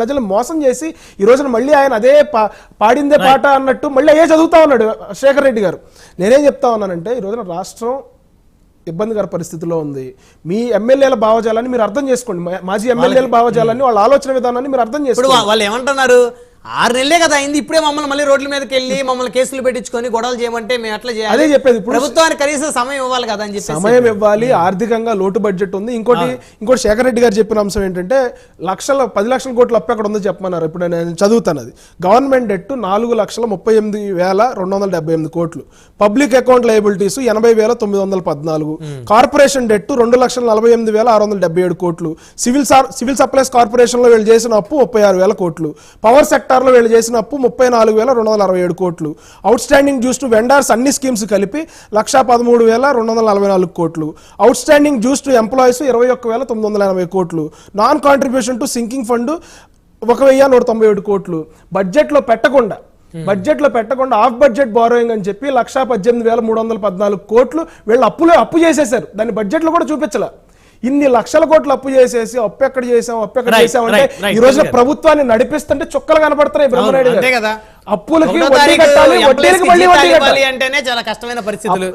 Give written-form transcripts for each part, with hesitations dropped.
ప్రజలు మోసం చేసి ఈ రోజున మళ్ళీ ఆయన అదే పాడిందే పాట అన్నట్టు మళ్ళీ అయ్యే చదువుతా ఉన్నాడు శేఖర్ రెడ్డి గారు. నేనేం చెప్తా ఉన్నానంటే ఈ రోజున రాష్ట్రం ఇబ్బందికర పరిస్థితిలో ఉంది. మీ ఎమ్మెల్యేల భావజాలాన్ని మీరు అర్థం చేసుకోండి, మాజీ ఎమ్మెల్యేల భావజాలాన్ని, వాళ్ళ ఆలోచన విధానాన్ని మీరు అర్థం చేసుకోండి. వాళ్ళు ఏమంటున్నారు, 6 నెలలే కదా అయింది, ఇప్పుడే మమ్మల్ని మళ్ళీ రోడ్ల మీదకి వెళ్ళి మమ్మల్ని కేసులు పెట్టించుకొని గొడవలు చేయమంటే మేము ఎట్లా చేయాలి? అదే చెప్పేది, ప్రభుత్వానికి కనీసం సమయం ఇవ్వాలి కదా అని చెప్పి. సమయం ఇవ్వాలి, ఆర్థికంగా లోటు బడ్జెట్ ఉంది. ఇంకోటి శేఖర్ రెడ్డి గారు చెప్పిన అంశం ఏంటంటే 10 లక్షల కోట్ల అప్పు ఎక్కడ ఉందో చెప్పమన్నారు. ఇప్పుడు నేను చదువుతాను అది. గవర్నమెంట్ డెట్ 4,38,278 కోట్లు, public account liabilities 80,914, corporation debt 2,48,677 కోట్లు, సివిల్ సప్లైస్ కార్పొరేషన్ లో వీళ్ళు చేసిన అప్పు 36,000 కోట్లు, పవర్ సెక్టర్ లో వీళ్ళు చేసిన అప్పు 34,267 కోట్లు, outstanding dues to vendors అన్ని స్కీమ్స్ కలిపి 1,13,244 కోట్లు, outstanding dues to employees 21,980 కోట్లు, non contribution to sinking fund 1,197 కోట్లు, బడ్జెట్ లో పెట్టకుండా ఆఫ్ బడ్జెట్ బారోయింగ్ అని చెప్పి 1,18,314 కోట్లు వీళ్ళు అప్పు చేసేశారు. దాన్ని బడ్జెట్ లో కూడా చూపించాల. ఇన్ని లక్షల కోట్లు అప్పు చేసేసి అప్పు ఎక్కడ చేసాం అంటే ఈ రోజున ప్రభుత్వాన్ని నడిపిస్తుంటే చుక్కలు కనపడుతున్నాయి బ్రహ్మనాయుడు గారు. అప్పులకి వడ్డీ కట్టాలి, వడ్డీలకి మళ్ళీ వడ్డీ కట్టాలి అంటేనే చాలా కష్టమైన పరిస్థితులు.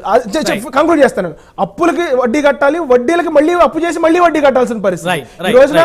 కంక్లూడ్ చేస్తాను. అప్పులకి వడ్డీ కట్టాలి, వడ్డీలకి మళ్ళీ అప్పు చేసి మళ్ళీ వడ్డీ కట్టాల్సిన పరిస్థితి. ఈ రోజున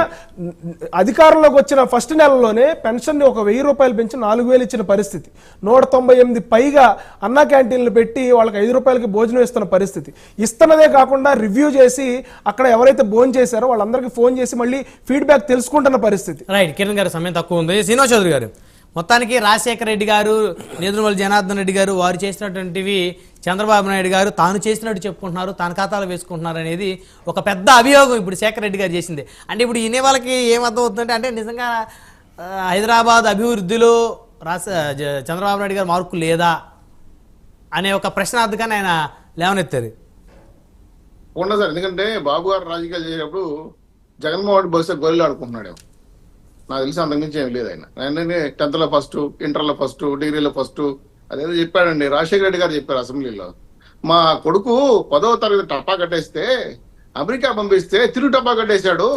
అధికారంలోకి వచ్చిన ఫస్ట్ నెలలోనే పెన్షన్ 1,000 రూపాయలు పెంచి 4,000 ఇచ్చిన పరిస్థితి, 198 పైగా అన్నా క్యాంటీన్లు పెట్టి వాళ్ళకి 5 రూపాయలకి భోజనం ఇస్తున్న పరిస్థితి. ఇస్తున్నదే కాకుండా రివ్యూ చేసి అక్కడ ఎవరైతే భోజనం చేశారో వాళ్ళందరికీ ఫోన్ చేసి మళ్ళీ ఫీడ్బ్యాక్ తెలుసుకుంటున్న పరిస్థితి. రైట్ కిరణ్ గారు, సమయం తక్కువ ఉంది. శ్రీనివాస్ చౌదరి గారు, మొత్తానికి రాజశేఖర రెడ్డి గారు, నేదురుమల్లి జనార్దన్ రెడ్డి గారు వారు చేసినటువంటివి చంద్రబాబు నాయుడు గారు తాను చేసినట్టు చెప్పుకుంటున్నారు, తాను ఖాతాలో వేసుకుంటున్నారు అనేది ఒక పెద్ద అభియోగం ఇప్పుడు శేఖర్ రెడ్డి గారు చేసింది. అంటే ఇప్పుడు ఇనే వాళ్ళకి ఏమర్థం అవుతుందంటే, అంటే నిజంగా హైదరాబాద్ అభివృద్ధిలో చంద్రబాబు నాయుడు గారు మార్కు లేదా అనే ఒక ప్రశ్నార్థకాన్ని ఆయన లేవనెత్తారు. ఉండదు సార్, ఎందుకంటే బాబు గారు రాజకీయాలు చేసేటప్పుడు జగన్మోహన్ రెడ్డి బహుశా గొర్రెలు ఆడుకుంటున్నాడు. నాకు తెలిసి అంతకుమించి ఏం లేదు. ఆయన 10th లో ఫస్ట్, ఇంటర్లో ఫస్ట్, డిగ్రీలో ఫస్ట్, అదేదో చెప్పాడండి. రాజశేఖర రెడ్డి గారు చెప్పారు అసెంబ్లీలో, మా కొడుకు 10వ తరగతి టప్పా కట్టేస్తే అమెరికా పంపిస్తే తిరుగు డబ్బా కట్టేశాడు.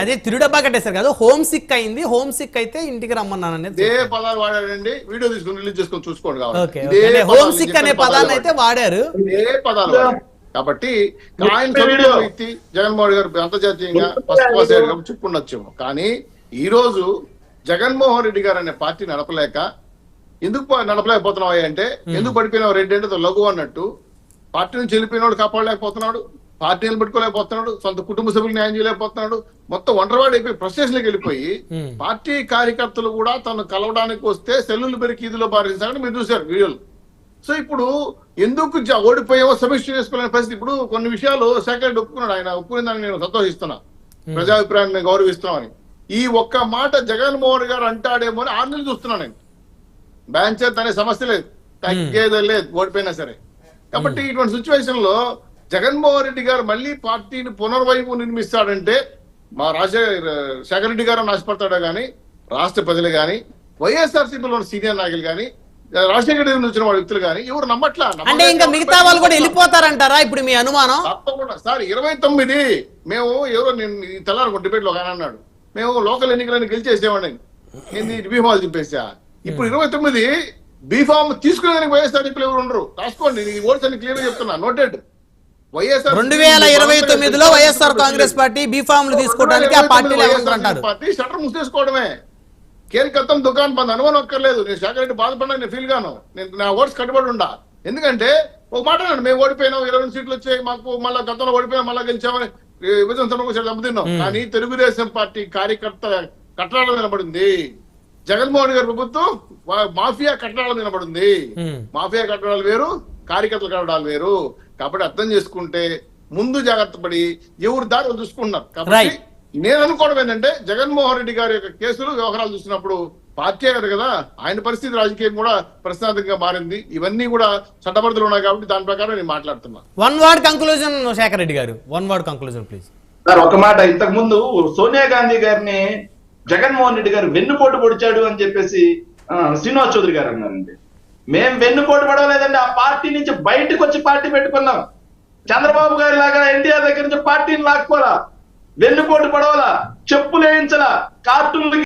అదే తిరుగు డబ్బా కట్టేశారు కాదు, హోమ్ సిక్ అయింది, హోమ్ సిక్ అయితే ఇంటికి రమ్మన్నాను అనేది ఇదే పదాలు వాడాడండి. వీడియో తీసుకుని రిలీజ్ చేసుకొని చూసుకోండి కావాలి. హోమ్ సిక్ అనే పదాన్ని అయితే వాడారు, ఇదే పదాలు వాడారు. కాబట్టి ఆయన చదువుకున్న వ్యక్తి జగన్మోహన్ గారు అంతర్జాతీయంగా ఫస్ట్ క్లాస్ చెప్పుండొచ్చేమో. కానీ ఈ రోజు జగన్మోహన్ రెడ్డి గారు అనే పార్టీ నడపలేక, ఎందుకు నడపలేకపోతున్నావు అంటే, ఎందుకు పడిపోయినావు రెడ్డి అంటే లఘు అన్నట్టు, పార్టీ నుంచి వెళ్ళిపోయినాడు కాపాడలేకపోతున్నాడు, పార్టీ నిలబెట్టుకోలేకపోతున్నాడు, సొంత కుటుంబ సభ్యులు న్యాయం చేయలేకపోతున్నాడు, మొత్తం ఒంటరివాడు అయిపోయి ఫ్రస్ట్రేషన్కి వెళ్ళిపోయి పార్టీ కార్యకర్తలు కూడా తను కలవడానికి వస్తే సెల్లులు పెరిగి ఈదులో బారించాలని మీరు చూశారు వీడియోలు. సో ఇప్పుడు ఎందుకు ఓడిపోయావో సమీక్ష చేసుకోలేని పరిస్థితి. ఇప్పుడు కొన్ని విషయాలు శేఖర్ రెడ్డి ఒప్పుకున్నాడు, ఆయన ఒప్పుకునేదాన్ని నేను సంతోషిస్తున్నా, ప్రజాభిప్రాయాన్ని గౌరవిస్తున్నామని. ఈ ఒక్క మాట జగన్మోహన్ గారు అంటాడేమో అని 6 నెలలు చూస్తున్నాను నేను. బ్యాంచర్ అనే సమస్య లేదు, తగ్గేదే లేదు ఓడిపోయినా సరే. కాబట్టి ఇటువంటి సిచ్యువేషన్ లో జగన్మోహన్ రెడ్డి గారు మళ్ళీ పార్టీని పునర్వైపు నిర్మిస్తాడంటే మా శేఖర్ రెడ్డి గారు నాశపడతాడో గానీ, రాష్ట్ర ప్రజలు గానీ, వైఎస్ఆర్సీపీలో సీనియర్ నాయకులు గానీ, రాజశేఖర రెడ్డి వచ్చిన వాళ్ళ వ్యక్తులు కానీ ఎవరు నమ్మట్లా. అంటే ఇంకా మిగతా వాళ్ళు కూడా వెళ్ళిపోతారంటారా ఇప్పుడు మీ అనుమానం? తప్పకుండా సార్. 29 మేము ఎవరో నేను తెల్లారు డిబేట్ లో కానీ అన్నాడు, మేము లోకల్ ఎన్నికలను గెలిచేసేవాడి నేను బీఫామ్ చెప్పేసా. ఇప్పుడు 29 బీఫామ్ తీసుకునేదానికి వైఎస్ఆర్సీపీలు ఎవరు ఉండరు. రాసుకోండి, ఓట్స్ అన్ని క్లియర్ గా చెప్తున్నా, నోటెడ్. వైఎస్ఆర్ 2029లో వైఎస్ఆర్ కాంగ్రెస్ పార్టీ బీఫామ్లు తీసుకోవడానికి పార్టీ షట్టర్ మూసేసుకోవడమే. కేర్ కత్తం దుకాణం బంద్, అనుమానం ఒక్కర్లేదు. నేను శేఖర్ రెడ్డి బాధపడినా నేను ఫీల్ గాను, నేను నా ఓట్స్ కట్టుబడి ఉండా. ఎందుకంటే ఒక మాట అన్నాడు, మేము ఓడిపోయినాం, 20 సీట్లు వచ్చాయి మాకు, మళ్ళీ గతంలో ఓడిపోయినా మళ్ళీ గెలిచామని విభజన దెబ్బతిన్నాం. కానీ తెలుగుదేశం పార్టీ కార్యకర్త కట్టడాలు వినబడింది, జగన్మోహన్ గారి ప్రభుత్వం మాఫియా కట్టడాలు వినబడింది. మాఫియా కట్టడాలు వేరు, కార్యకర్తల కట్టడాలు వేరు. కాబట్టి అర్థం చేసుకుంటే ముందు జాగ్రత్త పడి ఎవరు దారి చూసుకుంటున్నారు. కాబట్టి నేను అనుకోవడం ఏంటంటే, జగన్మోహన్ రెడ్డి గారి యొక్క కేసులు వ్యవహారాలు చూసినప్పుడు పార్టీ గారు కదా, ఆయన పరిస్థితి రాజకీయం కూడా ప్రశ్నార్థకంగా మారింది. ఇవన్నీ కూడా చట్టబద్ధలు ఉన్నాయి కాబట్టి దాని ప్రకారం నేను మాట్లాడుతున్నా. One word conclusion Shekhar Reddy గారు, one word conclusion please. Sir ఒక మాట, ఇంతకు ముందు సోనియా గాంధీ గారిని జగన్మోహన్ రెడ్డి గారు వెన్నుపోటు పొడిచాడు అని చెప్పేసి శ్రీనివాస్ చౌదరి గారు అన్నారండి. మేము వెన్నుపోటు పడవలేదండి, ఆ పార్టీ నుంచి బయటకు వచ్చి పార్టీ పెట్టుకున్నాం. చంద్రబాబు గారి లాగా ఎన్టీఆర్ దగ్గర నుంచి పార్టీని లాక్కోరా. వెన్నుపోటు పడవలా, చెప్పులేయించలా, కార్టూన్లు